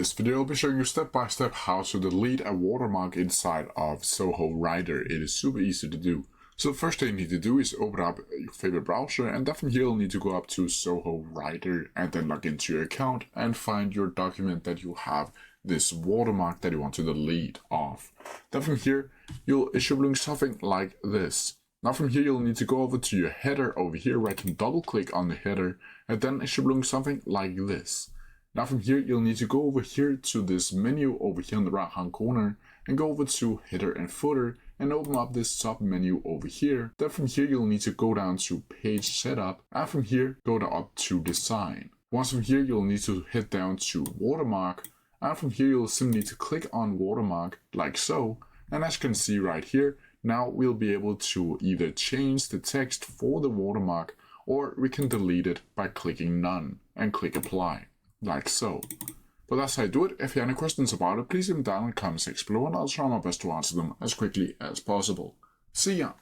this video, I'll be showing you step by step how to delete a watermark inside of Zoho Writer. It is super easy to do. So the first thing you need to do is open up your favorite browser, and then from here you'll need to go up to Zoho Writer and then log into your account and find your document that you have this watermark that you want to delete off. Then from here it should look something like this. Now from here you'll need to go over to your header over here where I can double click on the header, and then it should look something like this. Now from here you'll need to go over here to this menu over here in the right hand corner and go over to header and footer and open up this sub menu over here. Then from here you'll need to go down to page setup, and from here go up to design. Once from here you'll need to head down to watermark, and from here you'll simply need to click on watermark like so. And as you can see right here, now we'll be able to either change the text for the watermark, or we can delete it by clicking none and click apply, like so. But that's how you do it. If you have any questions about it, please leave them down in the comment section below and I'll try my best to answer them as quickly as possible. See ya!